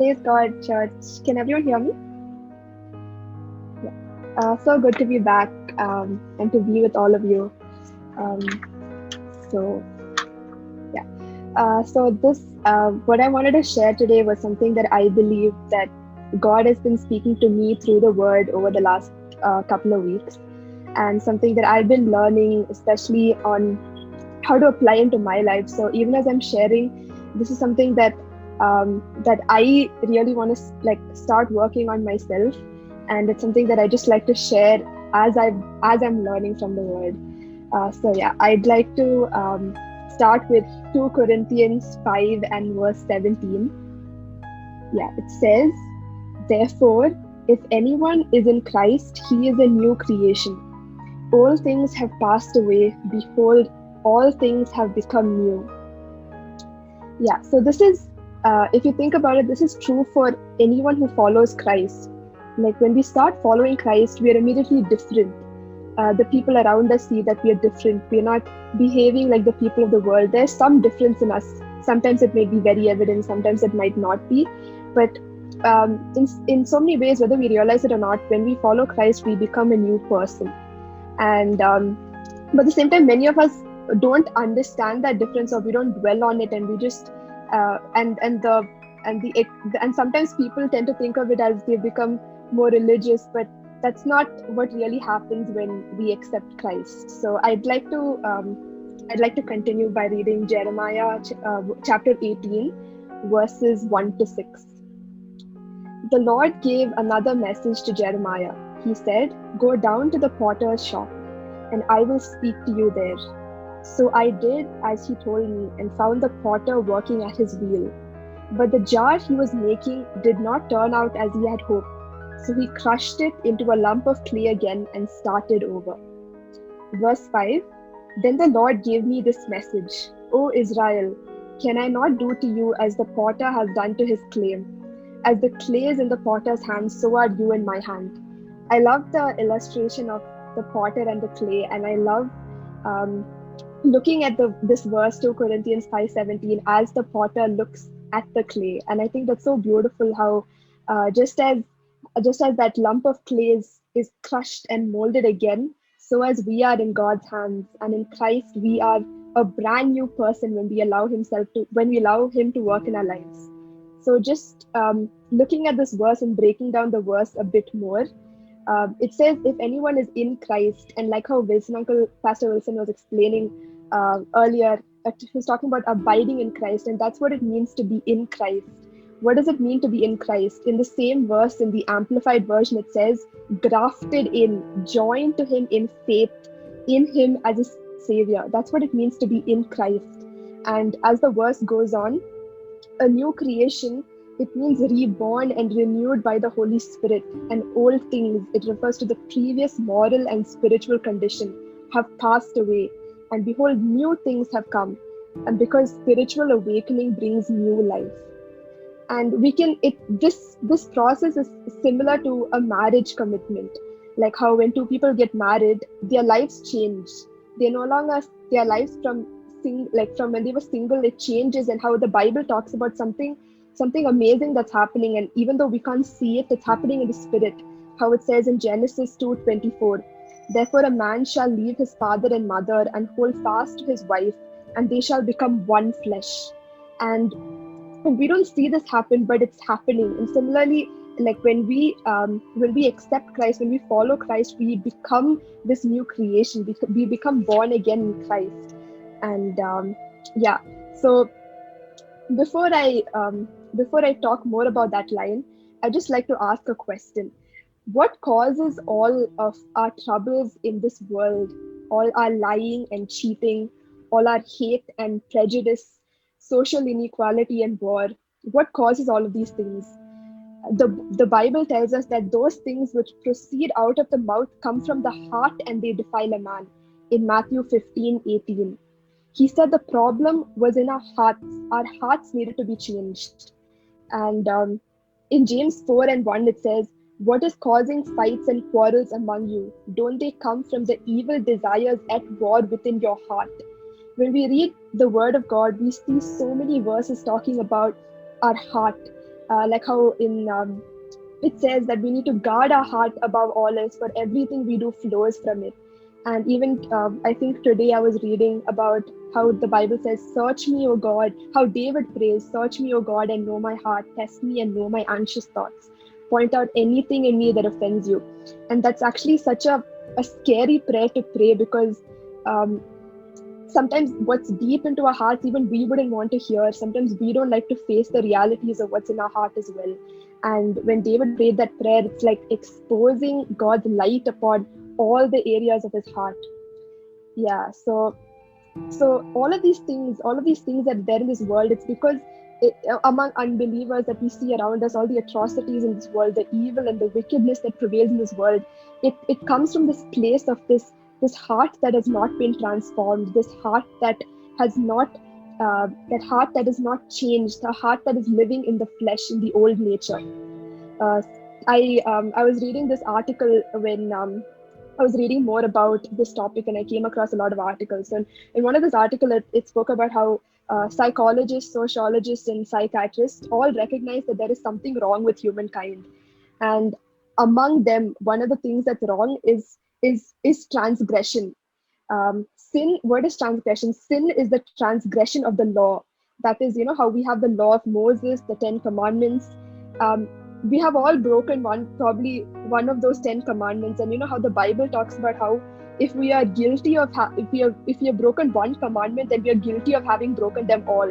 Praise God, church. Can everyone hear me? Yeah. So good to be back and to be with all of you. Um, so, yeah. What I wanted to share today was something that I believe that God has been speaking to me through the Word over the last couple of weeks, and something that I've been learning, especially on how to apply into my life. So even as I'm sharing, this is something that I really want to start working on myself, and it's something that I just like to share as I'm learning from the Word. I'd like to start with 2 Corinthians 5 and verse 17. Yeah, it says, "Therefore, if anyone is in Christ, he is a new creation. All things have passed away. Behold, all things have become new." Yeah, so this is, if you think about it, this is true for anyone who follows Christ. Like when we start following Christ, we are immediately different. The people around us see that we are different. We are not behaving like the people of the world. There's some difference in us. Sometimes it may be very evident, sometimes it might not be. But in so many ways, whether we realize it or not, when we follow Christ, we become a new person. And but at the same time, many of us don't understand that difference, or we don't dwell on it, and we just and sometimes people tend to think of it as they become more religious, but that's not what really happens when we accept Christ. So I'd like to continue by reading Jeremiah chapter 18, verses 1 to 6. The Lord gave another message to Jeremiah. He said, "Go down to the potter's shop, and I will speak to you there." So I did as he told me, and found the potter working at his wheel. But the jar he was making did not turn out as he had hoped. So he crushed it into a lump of clay again and started over. Verse 5. Then the Lord gave me this message: "O Israel, can I not do to you as the potter has done to his clay? As the clay is in the potter's hand, so are you in my hand." I love the illustration of the potter and the clay, and I love um, looking at this verse 2 Corinthians 5:17 as the potter looks at the clay. And I think that's so beautiful how just as that lump of clay is crushed and molded again, so as we are in God's hands, and in Christ we are a brand new person when we allow him to work in our lives. So just looking at this verse and breaking down the verse a bit more, it says, "If anyone is in Christ," and like how Pastor Wilson was explaining earlier, he was talking about abiding in Christ, and that's what it means to be in Christ. What does it mean to be in Christ? In the same verse, in the Amplified Version, it says, "Grafted in, joined to him in faith, in him as a savior." That's what it means to be in Christ. And as the verse goes on, a new creation, it means reborn and renewed by the Holy Spirit. And old things, it refers to the previous moral and spiritual condition, have passed away. And behold, new things have come. And because spiritual awakening brings new life. And we can it this process is similar to a marriage commitment, like how when two people get married, their lives change. They no longer their lives from when they were single, it changes. And how the Bible talks about something amazing that's happening, and even though we can't see it, it's happening in the spirit. How it says in Genesis 2:24, "Therefore a man shall leave his father and mother and hold fast to his wife, and they shall become one flesh." And we don't see this happen, but it's happening. And similarly, like when we accept Christ, when we follow Christ, we become this new creation. We become born again in Christ. And yeah, so before I talk more about that line, I just like to ask a question. What causes all of our troubles in this world, all our lying and cheating, all our hate and prejudice, social inequality and war? What causes all of these things? The Bible tells us that those things which proceed out of the mouth come from the heart, and they defile a man. In Matthew 15:18, he said the problem was in our hearts. Our hearts needed to be changed. And in James 4:1, it says, "What is causing fights and quarrels among you? Don't they come from the evil desires at war within your heart?" When we read the Word of God, we see so many verses talking about our heart. like how in it says that we need to guard our heart above all else, for everything we do flows from it. And even I think today I was reading about how the Bible says, "Search me, O God." How David prays, "Search me, O God, and know my heart. Test me and know my anxious thoughts. Point out anything in me that offends you." And that's actually such a scary prayer to pray, because um, sometimes what's deep into our hearts, even we wouldn't want to hear. Sometimes we don't like to face the realities of what's in our heart as well. And when David prayed that prayer, it's like exposing God's light upon all the areas of his heart. Yeah. So all of these things that are there in this world, it's because among unbelievers that we see around us, all the atrocities in this world, the evil and the wickedness that prevails in this world, it comes from this place of this heart that has not been transformed, this heart that has not that heart that is not changed, a heart that is living in the flesh, in the old nature. uh, I was reading this article when I was reading more about this topic, and I came across a lot of articles. And in one of this article, it spoke about how psychologists, sociologists, and psychiatrists all recognize that there is something wrong with humankind. And among them, one of the things that's wrong is transgression. Sin, what is transgression? Sin is the transgression of the law. That is, how we have the law of Moses, the Ten Commandments. Um, we have all broken probably one of those 10 commandments. And you know how the Bible talks about how if we are guilty of if we have broken one commandment, then we are guilty of having broken them all.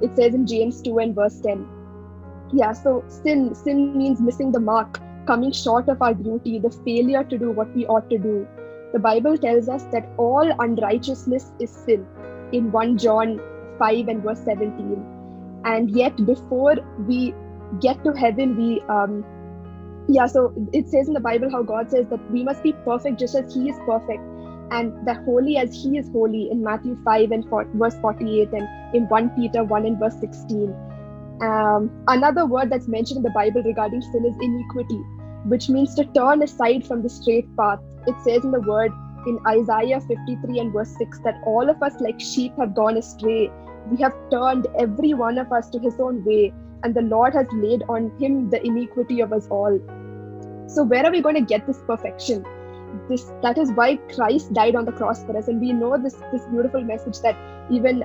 It says in James 2 and verse 10. Yeah, so sin means missing the mark, coming short of our duty, the failure to do what we ought to do. The Bible tells us that all unrighteousness is sin in 1 John 5 and verse 17. And yet before we get to heaven, so it says in the Bible how God says that we must be perfect just as he is perfect, and that holy as he is holy in Matthew 5 and verse 48, and in 1 Peter 1 and verse 16. Another word that's mentioned in the Bible regarding sin is iniquity, which means to turn aside from the straight path. It says in the word in Isaiah 53 and verse 6 that all of us like sheep have gone astray. We have turned every one of us to his own way, and the Lord has laid on him the iniquity of us all. So where are we going to get this perfection? That is why Christ died on the cross for us. And we know this beautiful message that even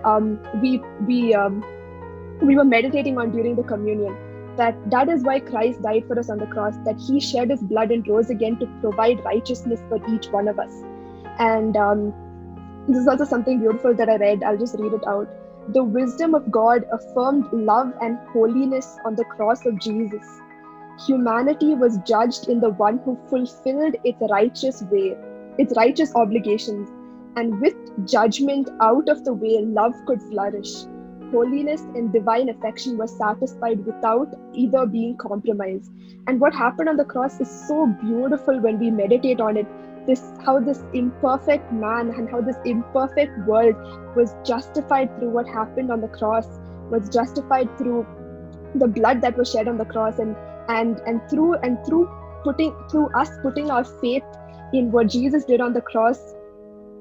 we were meditating on during the communion, that is why Christ died for us on the cross, that he shed his blood and rose again to provide righteousness for each one of us. And this is also something beautiful that I read. I'll just read it out. The wisdom of God affirmed love and holiness on the cross of Jesus. Humanity was judged in the one who fulfilled its righteous way, its righteous obligations, and with judgment out of the way, love could flourish. Holiness and divine affection were satisfied without either being compromised. And what happened on the cross is so beautiful when we meditate on it. How this imperfect man and how this imperfect world was justified through what happened on the cross, was justified through the blood that was shed on the cross, and through us putting our faith in what Jesus did on the cross,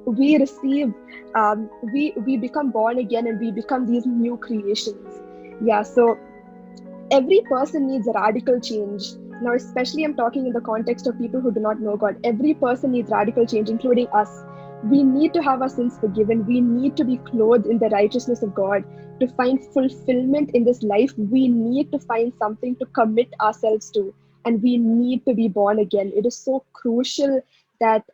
we receive we become born again, and we become these new creations. Yeah, so every person needs a radical change. Now, especially I'm talking in the context of people who do not know God. Every person needs radical change, including us. We need to have our sins forgiven. We need to be clothed in the righteousness of God. To find fulfillment in this life, we need to find something to commit ourselves to, and we need to be born again. It is so crucial that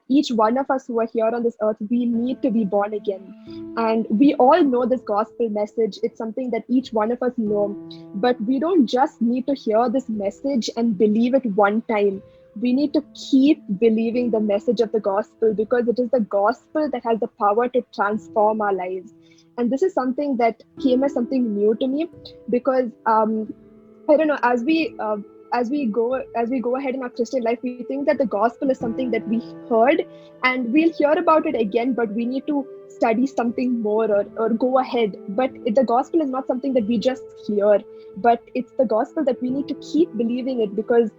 each one of us who are here on this earth, we need to be born again. And we all know this gospel message. It's something that each one of us know. But we don't just need to hear this message and believe it one time. We need to keep believing the message of the gospel, because it is the gospel that has the power to transform our lives. And this is something that came as something new to me, because I don't know, as we go ahead in our Christian life, we think that the gospel is something that we heard and we'll hear about it again, but we need to study something more, or go ahead. But the gospel is not something that we just hear, but it's the gospel that we need to keep believing it, because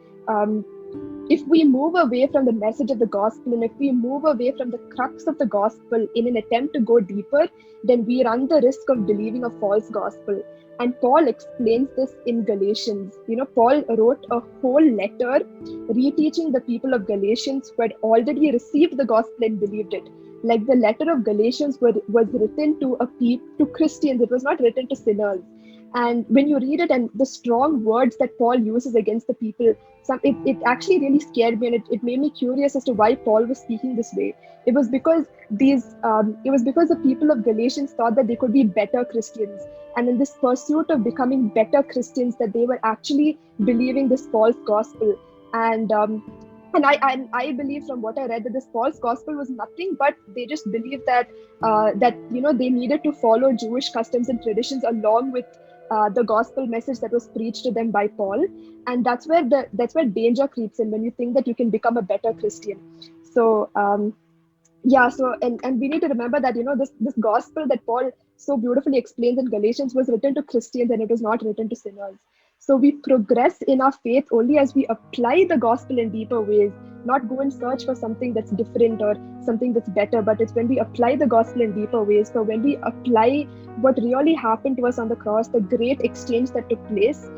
if we move away from the message of the gospel, and if we move away from the crux of the gospel in an attempt to go deeper, then we run the risk of believing a false gospel. And Paul explains this in Galatians. Paul wrote a whole letter reteaching the people of Galatians who had already received the gospel and believed it. Like the letter of Galatians was written to Christians, it was not written to sinners. And when you read it, and the strong words that Paul uses against the people, it actually really scared me, and it made me curious as to why Paul was speaking this way. It was because the people of Galatians thought that they could be better Christians, and in this pursuit of becoming better Christians, that they were actually believing this false gospel. And I believe from what I read that this false gospel was nothing but they just believed that they needed to follow Jewish customs and traditions along with the gospel message that was preached to them by Paul. And that's where danger creeps in, when you think that you can become a better Christian. So and we need to remember that this gospel that Paul so beautifully explains in Galatians was written to Christians, and it was not written to sinners. So we progress in our faith only as we apply the gospel in deeper ways, not go and search for something that's different or something that's better, but it's when we apply the gospel in deeper ways. So when we apply what really happened to us on the cross, the great exchange that took place,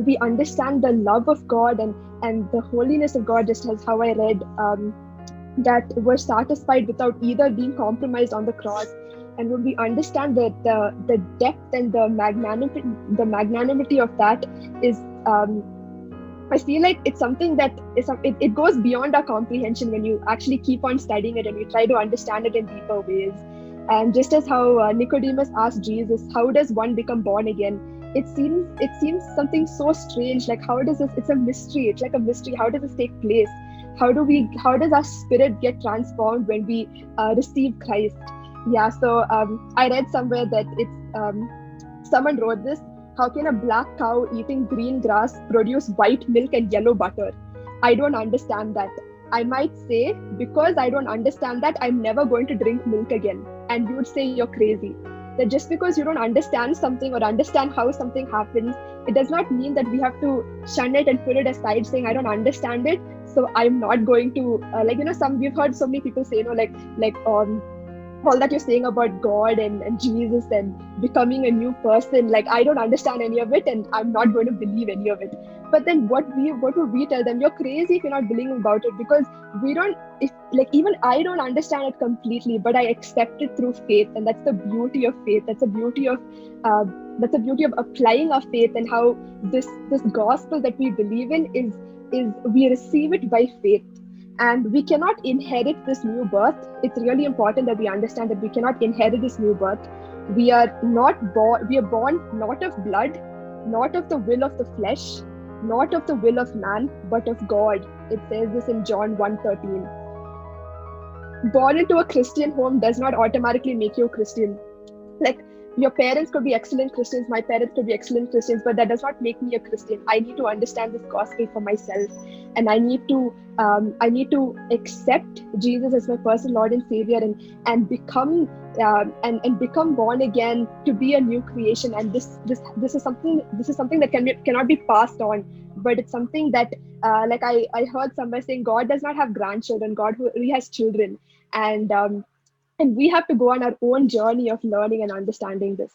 we understand the love of God and the holiness of God, just as how I read, that we're satisfied without either being compromised on the cross. And when we understand that the depth and the magnanimity of that is, I feel like it's something that it goes beyond our comprehension when you actually keep on studying it and you try to understand it in deeper ways. And just as how Nicodemus asked Jesus, how does one become born again? It seems something so strange. Like, how does this? It's a mystery. It's like a mystery. How does this take place? How does our spirit get transformed when we receive Christ? Yeah, so I read somewhere that someone wrote this: how can a black cow eating green grass produce white milk and yellow butter? I don't understand that. I might say, because I don't understand that, I'm never going to drink milk again. And you would say you're crazy. That just because you don't understand something or understand how something happens, it does not mean that we have to shun it and put it aside, saying I don't understand it, so I'm not going to we've heard so many people say, all that you're saying about God and Jesus and becoming a new person, like, I don't understand any of it and I'm not going to believe any of it. But then what would we tell them? You're crazy if you're not believing about it, because even I don't understand it completely, but I accept it through faith. And that's the beauty of faith. That's the beauty of applying our faith, and how this gospel that we believe in is we receive it by faith. And we cannot inherit this new birth. It's really important that we understand that we cannot inherit this new birth. We are born not of blood, not of the will of the flesh, not of the will of man, but of God. It says this in John 1:13. Born into a Christian home does not automatically make you a Christian. Like, your parents could be excellent Christians, my parents could be excellent Christians, but that does not make me a Christian. I need to understand this gospel for myself, and I need to accept Jesus as my personal Lord and Savior, and become become born again to be a new creation. And this is something that cannot be passed on, but it's something that I heard somewhere saying God does not have grandchildren. He has children, and we have to go on our own journey of learning and understanding this.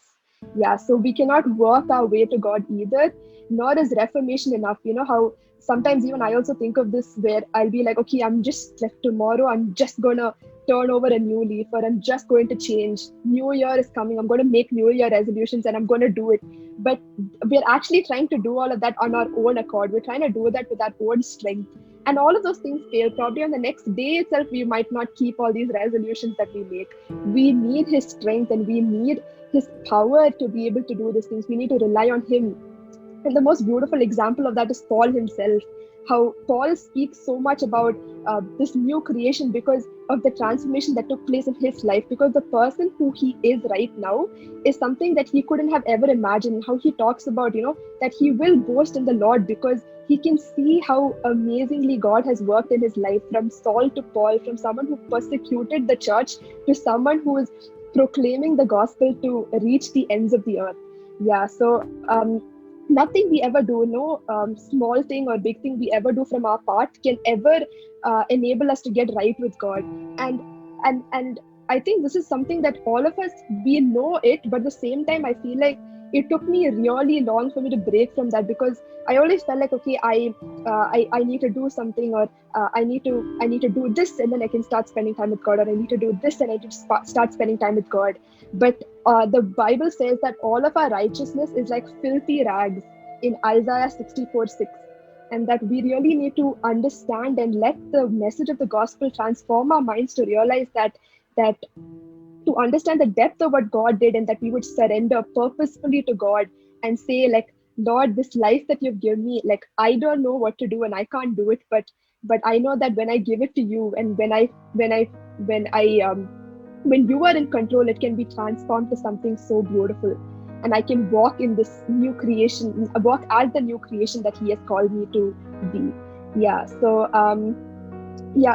Yeah, so we cannot work our way to God either, nor is Reformation enough. You know how sometimes even I also think of this, where I'll be like, okay, I'm just like, tomorrow I'm just gonna turn over a new leaf, or I'm just going to change. New Year is coming, I'm going to make New Year resolutions and I'm going to do it. But we're actually trying to do all of that on our own accord. We're trying to do that with our own strength. And all of those things fail. Probably on the next day itself, we might not keep all these resolutions that we make. We need His strength and we need His power to be able to do these things. We need to rely on Him. And the most beautiful example of that is Paul himself. How Paul speaks so much about this new creation because of the transformation that took place in his life, because the person who he is right now is something that he couldn't have ever imagined. How he talks about, that he will boast in the Lord because he can see how amazingly God has worked in his life, from Saul to Paul, from someone who persecuted the church to someone who is proclaiming the gospel to reach the ends of the earth. Yeah, so nothing we ever do, no small thing or big thing we ever do from our part can ever enable us to get right with God. And and and I think this is something that all of us, we know it, but at the same time I feel like it took me really long for me to break from that, because I always felt like, okay, I need to do something, or I need to do this, and then I can start spending time with God, or I need to do this and I need to start spending time with God. But the Bible says that all of our righteousness is like filthy rags in Isaiah 64:6. And that we really need to understand and let the message of the gospel transform our minds to realize that to understand the depth of what God did, and that we would surrender purposefully to God and say, like, Lord, this life that you've given me, like, I don't know what to do and I can't do it, but I know that when I give it to you, and when you are in control, it can be transformed to something so beautiful. And I can walk in this new creation, walk as the new creation that He has called me to be. Yeah.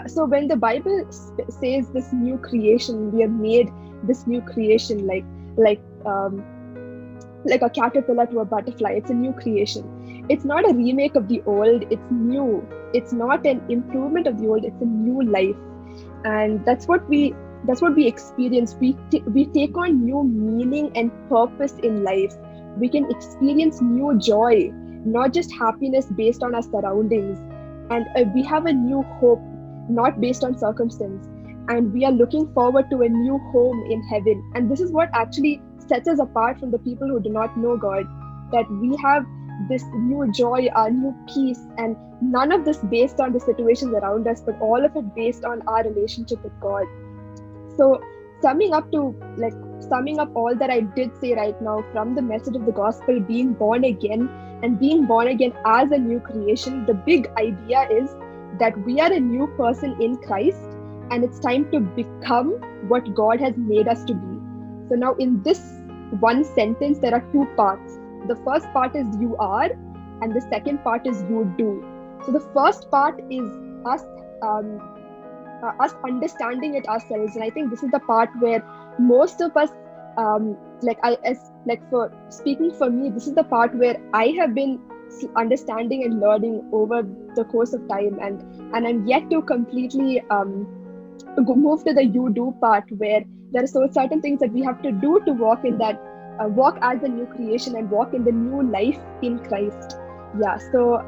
So when the Bible says this new creation, we are made this new creation, like um, like a caterpillar to a butterfly. It's a new creation. It's not a remake of the old. It's new. It's not an improvement of the old. It's a new life, and that's what we experience. We take on new meaning and purpose in life. We can experience new joy, not just happiness based on our surroundings, and we have a new hope, not based on circumstance. And we are looking forward to a new home in heaven. And this is what actually sets us apart from the people who do not know God, that we have this new joy, a new peace, and none of this based on the situations around us, but all of it based on our relationship with God. So, summing up to like summing up all that I did say right now from the message of the gospel, being born again, and being born again as a new creation, the big idea is that we are a new person in Christ, and it's time to become what God has made us to be. So now in this one sentence, there are two parts. The first part is you are, and the second part is you do. So the first part is us um, us understanding it ourselves, and I think this is the part where most of us, like I as like for speaking for me, this is the part where I have been understanding and learning over the course of time, and I'm yet to completely move to the you do part, where there are so certain things that we have to do to walk in that, walk as the new creation and walk in the new life in Christ. Yeah. So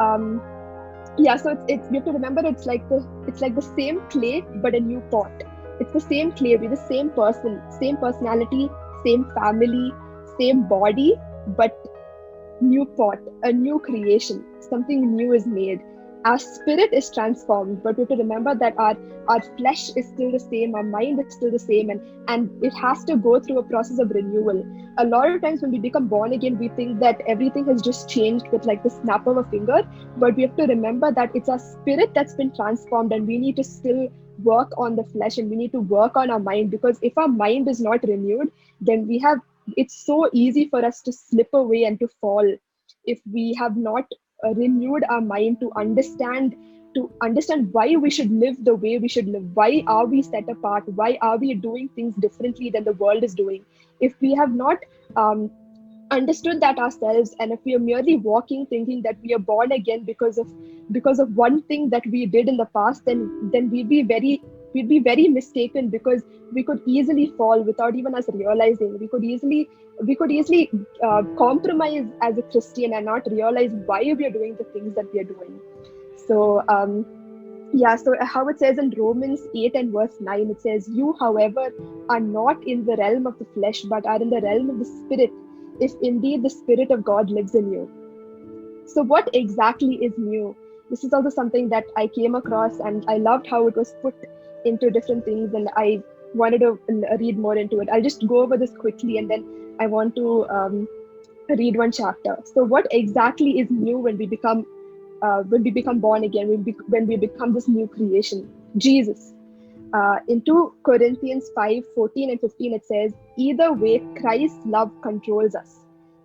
it's you have to remember, it's like the same clay but a new pot. It's the same clay, we're the same person, same personality, same family, same body, but new pot, a new creation, something new is made. Our spirit is transformed, but we have to remember that our flesh is still the same, our mind is still the same, and it has to go through a process of renewal. A lot of times when we become born again, we think that everything has just changed with like the snap of a finger, but we have to remember that it's our spirit that's been transformed, and we need to still work on the flesh, and we need to work on our mind, because if our mind is not renewed, then it's so easy for us to slip away and to fall if we have not renewed our mind to understand why we should live the way we should live. Why are we set apart? Why are we doing things differently than the world is doing? If we have not um, understood that ourselves, and if we are merely walking thinking that we are born again because of one thing that we did in the past, then we'd be very mistaken, because we could easily fall without even us realizing. We could easily compromise as a Christian and not realize why we are doing the things that we are doing. So how it says in Romans 8 and verse 9, it says, "You, however, are not in the realm of the flesh, but are in the realm of the Spirit, if indeed the Spirit of God lives in you." So, what exactly is new? This is also something that I came across, and I loved how it was put into different things, and I wanted to read more into it. I'll just go over this quickly, and then I want to read one chapter. So, what exactly is new when we become born again, when we become this new creation? Jesus. In 2 Corinthians 5:14 and 15, it says, "Either way, Christ's love controls us.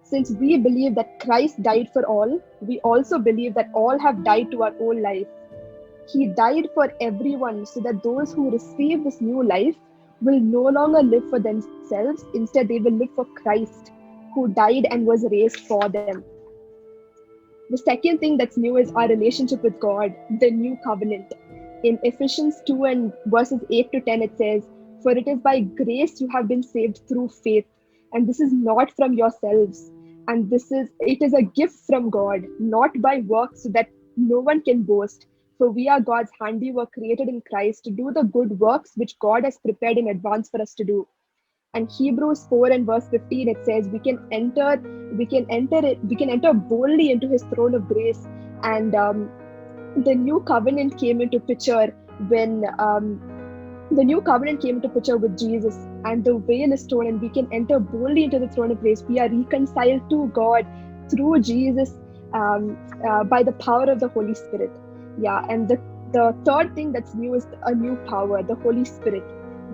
Since we believe that Christ died for all, we also believe that all have died to our old life. He died for everyone so that those who receive this new life will no longer live for themselves. Instead, they will live for Christ, who died and was raised for them." The second thing that's new is our relationship with God, the new covenant. In Ephesians 2 and verses 8 to 10, it says, "For it is by grace you have been saved through faith, and this is not from yourselves, and it is a gift from God, not by works, so that no one can boast. For we are God's handiwork, created in Christ to do the good works which God has prepared in advance for us to do." And Hebrews 4 and verse 15, it says we can enter boldly into his throne of grace. And the new covenant came into picture when the new covenant came into picture with Jesus, and the veil is torn, and we can enter boldly into the throne of grace. We are reconciled to God through Jesus, by the power of the Holy Spirit. Yeah, and the third thing that's new is a new power, the Holy Spirit.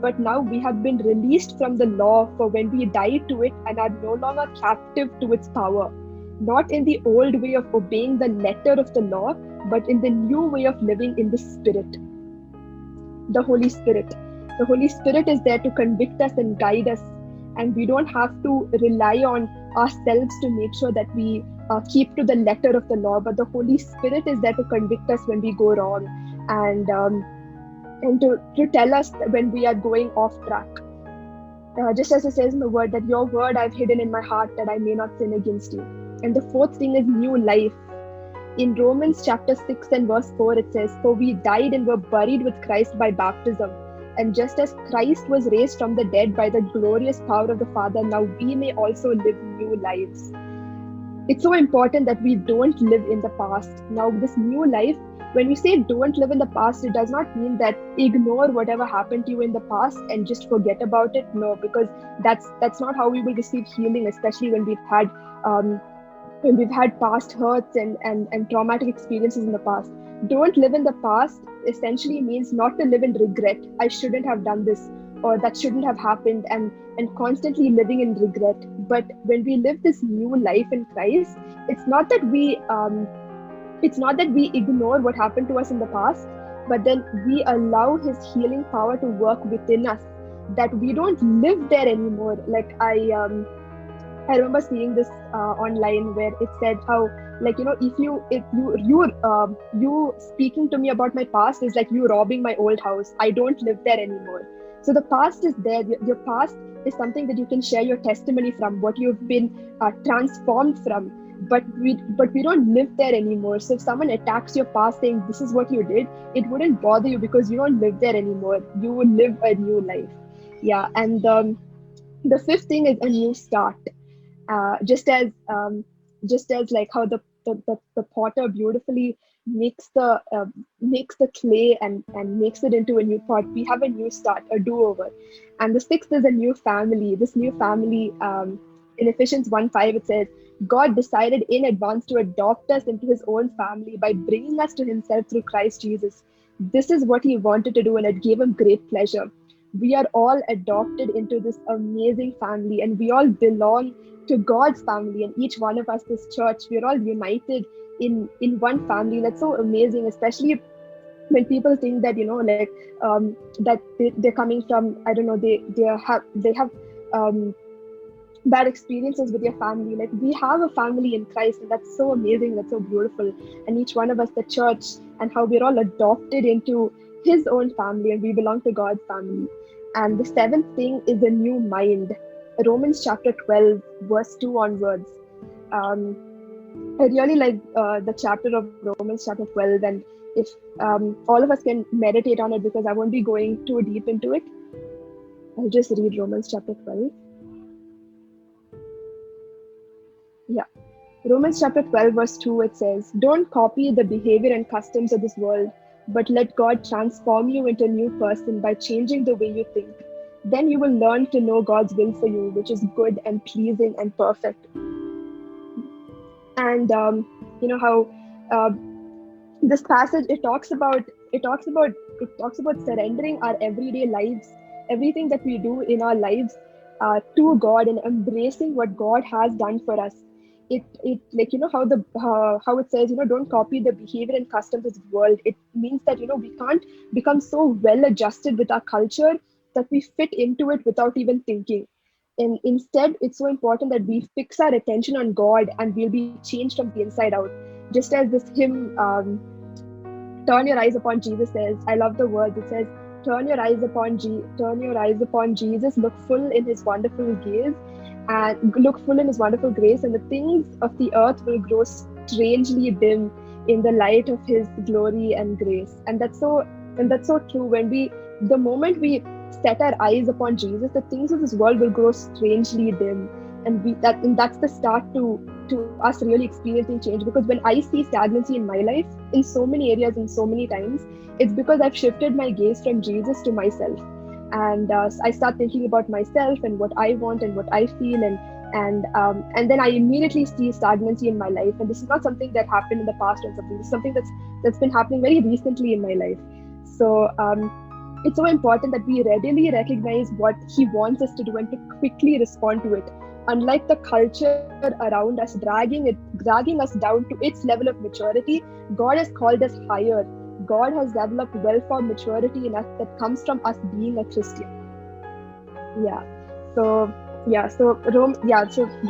But now we have been released from the law for when we die to it and are no longer captive to its power. Not in the old way of obeying the letter of the law, but in the new way of living in the Spirit, the Holy Spirit. The Holy Spirit is there to convict us and guide us, and we don't have to rely on ourselves to make sure that we keep to the letter of the law. But the Holy Spirit is there to convict us when we go wrong, and to tell us when we are going off track. Just as it says in the word, that your word I've hidden in my heart that I may not sin against you. And the fourth thing is new life. In Romans chapter 6 and verse 4, it says, "For we died and were buried with Christ by baptism. And just as Christ was raised from the dead by the glorious power of the Father, now we may also live new lives." It's so important that we don't live in the past. Now, this new life, when we say don't live in the past, it does not mean that ignore whatever happened to you in the past and just forget about it. No, because that's not how we will receive healing, especially um, when we've had past hurts and traumatic experiences in the past. Don't live in the past essentially means not to live in regret. I shouldn't have done this, or that shouldn't have happened, and constantly living in regret. But when we live this new life in Christ, it's not that we ignore what happened to us in the past, but then we allow his healing power to work within us, that we don't live there anymore. Like I remember seeing this online where it said how, like, if you speaking to me about my past is like you robbing my old house. I don't live there anymore. So the past is there. Your past is something that you can share your testimony from, what you've been transformed from. But we don't live there anymore. So if someone attacks your past saying this is what you did, it wouldn't bother you because you don't live there anymore. You will live a new life. Yeah, and the fifth thing is a new start. uh, just as um, just as like how the potter beautifully makes the clay and makes it into a new pot, we have a new start, a do-over. And the sixth is a new family. This new family, in Ephesians 1:5, it says, "God decided in advance to adopt us into his own family by bringing us to himself through Christ Jesus. This is what he wanted to do, and it gave him great pleasure." We are all adopted into this amazing family, and we all belong to God's family. And each one of us, this church, we're all united in one family. That's so amazing, especially when people think that, like, that they're coming from, I don't know, they have um, bad experiences with your family. Like, we have a family in Christ, and that's so amazing, that's so beautiful. And each one of us, the church, and how we're all adopted into his own family, and we belong to God's family. And the seventh thing is a new mind. Romans chapter 12 verse 2 onwards. um, I really like the chapter of Romans chapter 12, and if all of us can meditate on it, because I won't be going too deep into it, I'll just read Romans chapter 12. Yeah. Romans chapter 12, verse 2, it says, "Don't copy the behavior and customs of this world, but let God transform you into a new person by changing the way you think. Then you will learn to know God's will for you, which is good and pleasing and perfect." And you know how uh, this passage, it talks about surrendering our everyday lives, everything that we do in our lives, to God, and embracing what God has done for us. It like, how it says, don't copy the behavior and customs of the world. It means that, we can't become so well adjusted with our culture that we fit into it without even thinking. And instead, it's so important that we fix our attention on God, and we'll be changed from the inside out. just as this hymn, "Turn your eyes upon Jesus" says. I love the words. It says, "Turn your eyes upon Jesus. Look full in His wonderful gaze, and look full in His wonderful grace, and the things of the earth will grow strangely dim in the light of His glory and grace." And that's so true. The moment we set our eyes upon Jesus, the things of this world will grow strangely dim, and that's the start to us really experiencing change. Because when I see stagnancy in my life, in so many areas and so many times, it's because I've shifted my gaze from Jesus to myself, and I start thinking about myself and what I want and what I feel, and then I immediately see stagnancy in my life. And this is not something that happened in the past or something. This is something that's been happening very recently in my life. So it's so important that we readily recognize what He wants us to do and to quickly respond to it. Unlike the culture around us dragging us down to its level of maturity, God has called us higher. God has developed well-formed maturity in us that comes from us being a Christian. So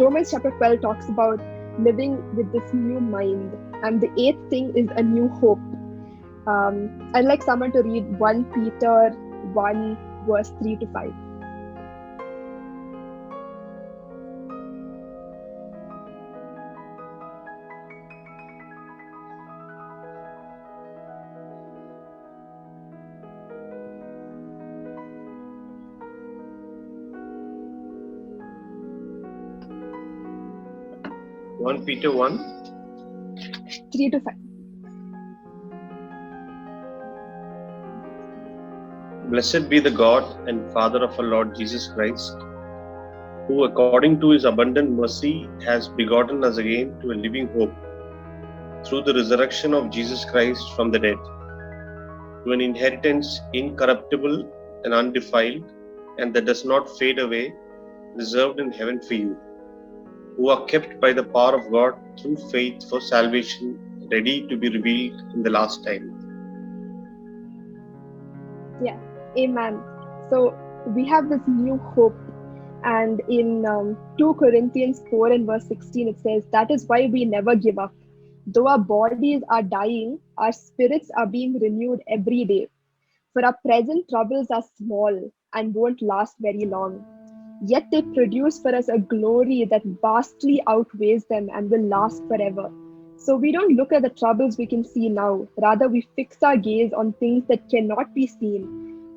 Romans chapter 12 talks about living with this new mind, and the eighth thing is a new hope. I'd like someone to read 1 Peter 1 verse 3 to 5. Peter 1 3 to 5. Blessed be the God and Father of our Lord Jesus Christ, who according to His abundant mercy has begotten us again to a living hope through the resurrection of Jesus Christ from the dead, to an inheritance incorruptible and undefiled, and that does not fade away, reserved in heaven for you, who are kept by the power of God through faith for salvation, ready to be revealed in the last time. Yeah, amen. So we have this new hope, and in 2 Corinthians 4 and verse 16 it says, "That is why we never give up. Though our bodies are dying, our spirits are being renewed every day. For our present troubles are small and won't last very long. Yet they produce for us a glory that vastly outweighs them and will last forever." So we don't look at the troubles we can see now. Rather, we fix our gaze on things that cannot be seen.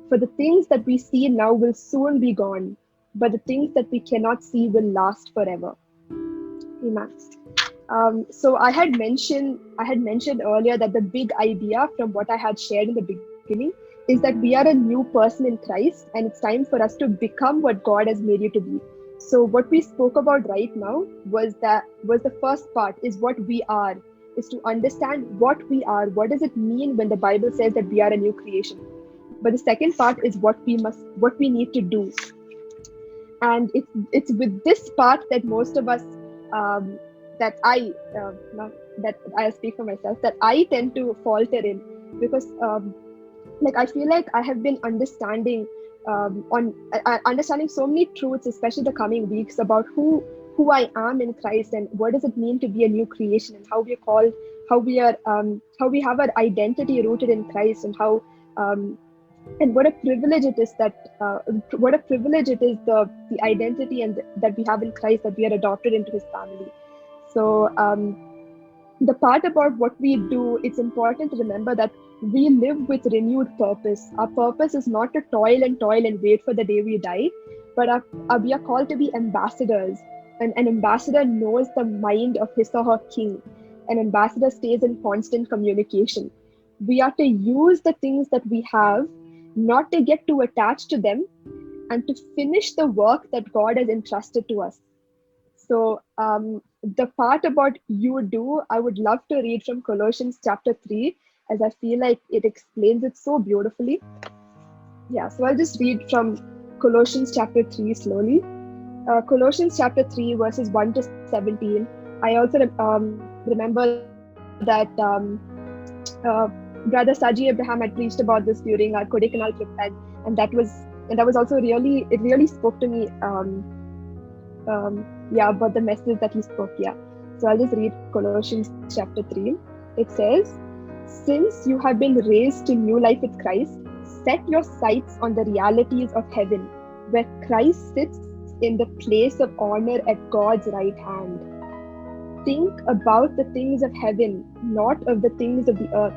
For the things that we see now will soon be gone, but the things that we cannot see will last forever. Amen. So I had mentioned earlier that the big idea from what I had shared in the beginning is that we are a new person in Christ, and it's time for us to become what God has made you to be. So what we spoke about right now was the first part, is what we are, is to understand what we are. What does it mean when the Bible says that we are a new creation? But the second part is what we need to do. And it's with this part that most of us, that I speak for myself, that I tend to falter in, because I feel like I have been understanding so many truths, especially the coming weeks, about who I am in Christ, and what does it mean to be a new creation, and how we are called, how we have our identity rooted in Christ, and how and what a privilege it is the identity and that we have in Christ, that we are adopted into His family. So the part about what we do, it's important to remember that we live with renewed purpose. Our purpose is not to toil and wait for the day we die, but we are called to be ambassadors. And an ambassador knows the mind of his or her king. An ambassador stays in constant communication. We are to use the things that we have, not to get too attached to them, and to finish the work that God has entrusted to us. So the part about you do, I would love to read from Colossians chapter 3, as I feel like it explains it so beautifully. Yeah, so I'll just read from Colossians chapter 3 slowly. Colossians chapter 3 verses 1 to 17. I also remember that Brother Saji Abraham had preached about this during our Kodaikanal trip, and that was also really spoke to me. About the message that he spoke. Yeah. So I'll just read Colossians chapter 3. It says, "Since you have been raised to new life with Christ, set your sights on the realities of heaven, where Christ sits in the place of honor at God's right hand. Think about the things of heaven, not of the things of the earth.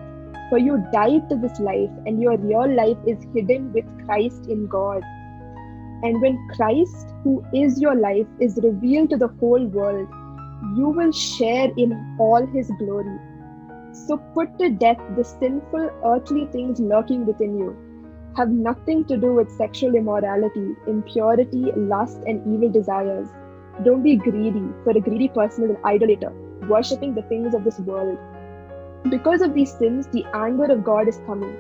For you died to this life, and your real life is hidden with Christ in God. And when Christ, who is your life, is revealed to the whole world, you will share in all his glory. So put to death the sinful earthly things lurking within you. Have nothing to do with sexual immorality, impurity, lust, and evil desires. Don't be greedy, for a greedy person is an idolater, worshipping the things of this world. Because of these sins, the anger of God is coming.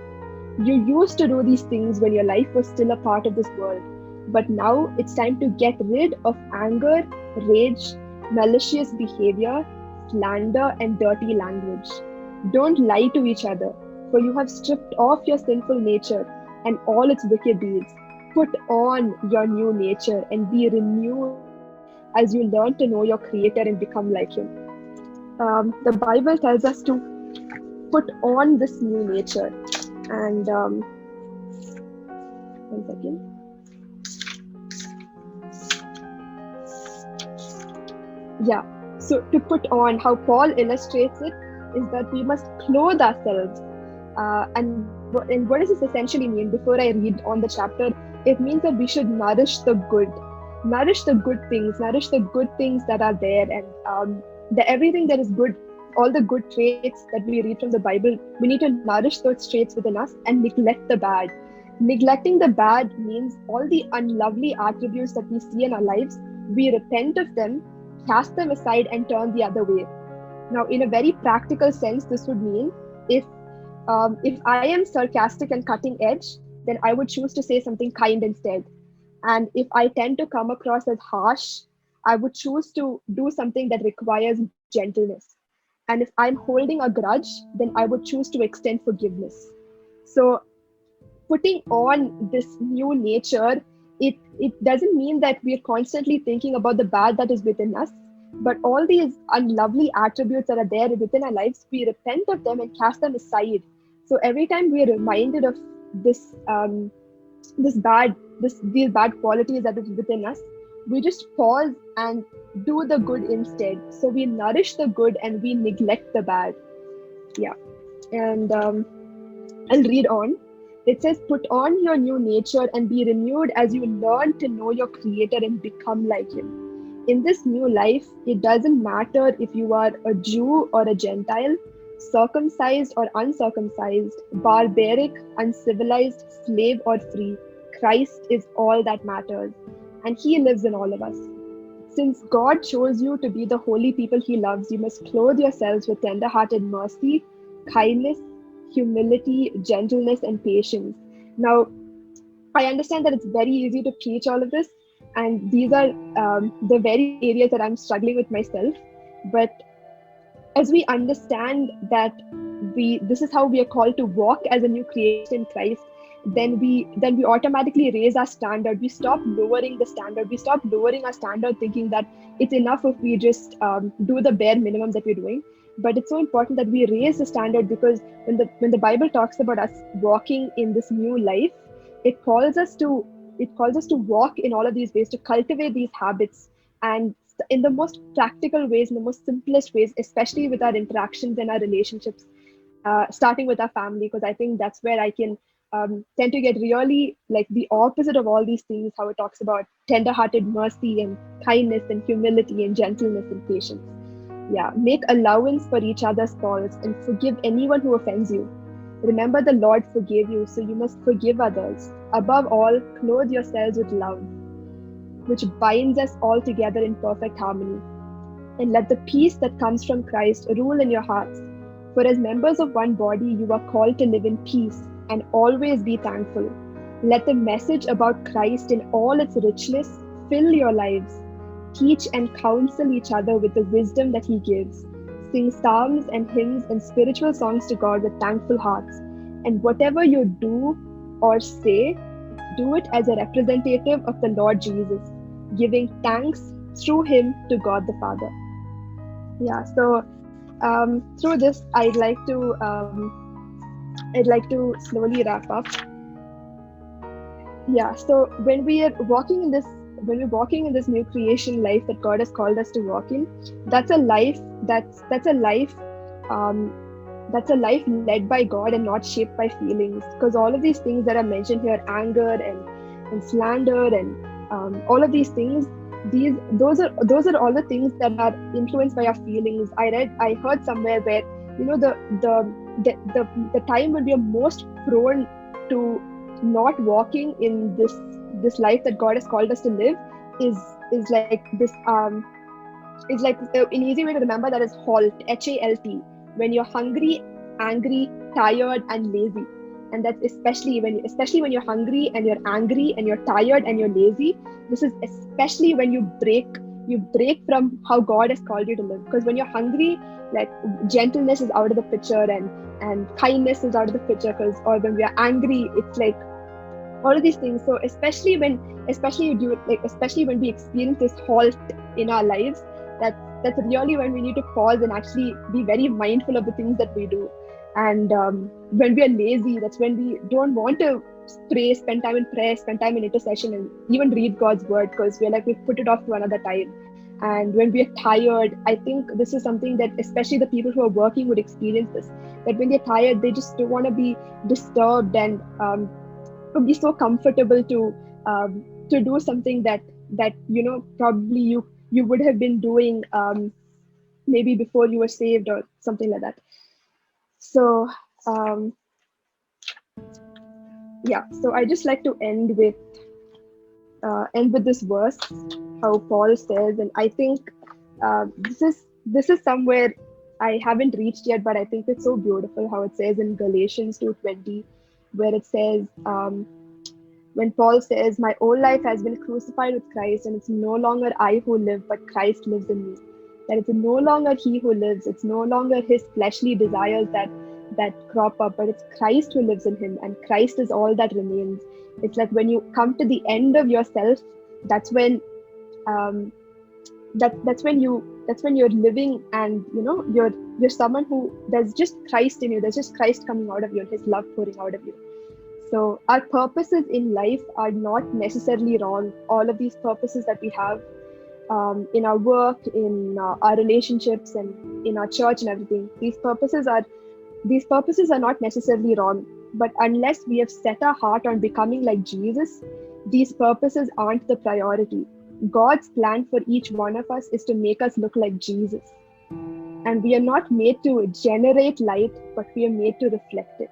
You used to do these things when your life was still a part of this world. But now it's time to get rid of anger, rage, malicious behavior, slander, and dirty language. Don't lie to each other, for you have stripped off your sinful nature and all its wicked deeds. Put on your new nature and be renewed as you learn to know your Creator and become like Him." The Bible tells us to put on this new nature. And one second. Yeah, so to put on, how Paul illustrates it is that we must clothe ourselves. And what does this essentially mean? Before I read on the chapter, it means that we should nourish the good things, nourish the good things that are there, and everything that is good, all the good traits that we read from the Bible, we need to nourish those traits within us and neglect the bad. Neglecting the bad means all the unlovely attributes that we see in our lives, we repent of them, cast them aside, and turn the other way. Now, in a very practical sense, this would mean if I am sarcastic and cutting edge, then I would choose to say something kind instead. And if I tend to come across as harsh, I would choose to do something that requires gentleness. And if I'm holding a grudge, then I would choose to extend forgiveness. So putting on this new nature, it doesn't mean that we're constantly thinking about the bad that is within us, but all these unlovely attributes that are there within our lives, we repent of them and cast them aside. So every time we are reminded of these bad qualities that is within us, we just pause and do the good instead. So we nourish the good and we neglect the bad. Yeah. And I'll read on. It says, "Put on your new nature and be renewed as you learn to know your Creator and become like Him." In this new life, it doesn't matter if you are a Jew or a Gentile, circumcised or uncircumcised, barbaric, uncivilized, slave or free. Christ is all that matters, and He lives in all of us. Since God chose you to be the holy people He loves, you must clothe yourselves with tender-hearted mercy, kindness, humility, gentleness, and patience. Now, I understand that it's very easy to preach all of this, and these are the very areas that I'm struggling with myself. But as we understand that this is how we are called to walk as a new creation in Christ, then we automatically raise our standard. We stop lowering the standard. We stop lowering our standard, thinking that it's enough if we just do the bare minimum that we're doing. But it's so important that we raise the standard, because when the Bible talks about us walking in this new life, it calls us to walk in all of these ways, to cultivate these habits, and in the most practical ways, in the most simplest ways, especially with our interactions and our relationships, starting with our family, because I think that's where I can tend to get really like the opposite of all these things, how it talks about tender-hearted mercy and kindness and humility and gentleness and patience. Yeah, make allowance for each other's faults and forgive anyone who offends you. Remember, the Lord forgave you, so you must forgive others. Above all, clothe yourselves with love, which binds us all together in perfect harmony. And let the peace that comes from Christ rule in your hearts. For as members of one body, you are called to live in peace and always be thankful. Let the message about Christ in all its richness fill your lives. Teach and counsel each other with the wisdom that He gives. Sing psalms and hymns and spiritual songs to God with thankful hearts. And whatever you do or say, do it as a representative of the Lord Jesus, giving thanks through Him to God the Father. Yeah. So through this, I'd like to slowly wrap up. Yeah. So when we're walking in this new creation life that God has called us to walk in, that's a life that's a life um, that's a life led by God and not shaped by feelings. Because all of these things that are mentioned here, anger and slander and all of these things, those are all the things that are influenced by our feelings. I heard somewhere where the the time when we are most prone to not walking in this life that God has called us to live is is like this is like an easy way to remember that is halt, HALT, when you're hungry, angry, tired, and lazy. And that's especially when you're hungry and you're angry and you're tired and you're lazy. This is especially when you break from how God has called you to live. Because when you're hungry, like gentleness is out of the picture and kindness is out of the picture. Because or when we are angry, it's like all of these things. So especially when we experience this halt in our lives, that's really when we need to pause and actually be very mindful of the things that we do. And when we are lazy, that's when we don't want to pray, spend time in prayer, spend time in intercession, and even read God's word, because we're like, we put it off to another time. And when we are tired, I think this is something that especially the people who are working would experience this, that when they're tired, they just don't want to be disturbed and to be so comfortable to do something that probably you would have been doing maybe before you were saved or something like that. So um, yeah, so I just like to end with this verse, how Paul says, and I think this is somewhere I haven't reached yet, but I think it's so beautiful how it says in Galatians 2:20, where it says, when Paul says, "My old life has been crucified with Christ, and it's no longer I who live, but Christ lives in me." That it's no longer he who lives, it's no longer his fleshly desires that crop up, but it's Christ who lives in him, and Christ is all that remains. It's like when you come to the end of yourself, that's when um, that's when you're living, and you're someone who, there's just Christ in you, there's just Christ coming out of you and his love pouring out of you. So our purposes in life are not necessarily wrong. All of these purposes that we have in our work, in our relationships, and in our church and everything, these purposes are not necessarily wrong. But unless we have set our heart on becoming like Jesus, these purposes aren't the priority. God's plan for each one of us is to make us look like Jesus. And we are not made to generate light, but we are made to reflect it.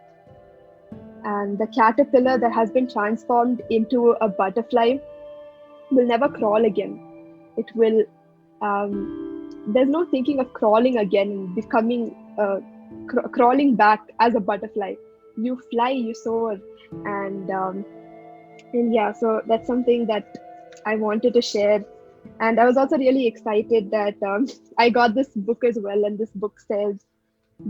And the caterpillar that has been transformed into a butterfly will never crawl again. It will, there's no thinking of crawling again and becoming, crawling back as a butterfly. You fly, you soar. And yeah, so that's something that I wanted to share. And I was also really excited that I got this book as well. And this book says,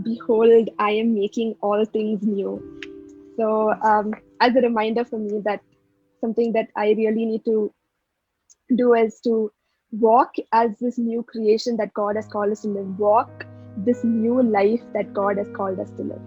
"Behold, I am making all things new." So, as a reminder for me, that something that I really need to do is to walk as this new creation that God has called us to live, walk this new life that God has called us to live.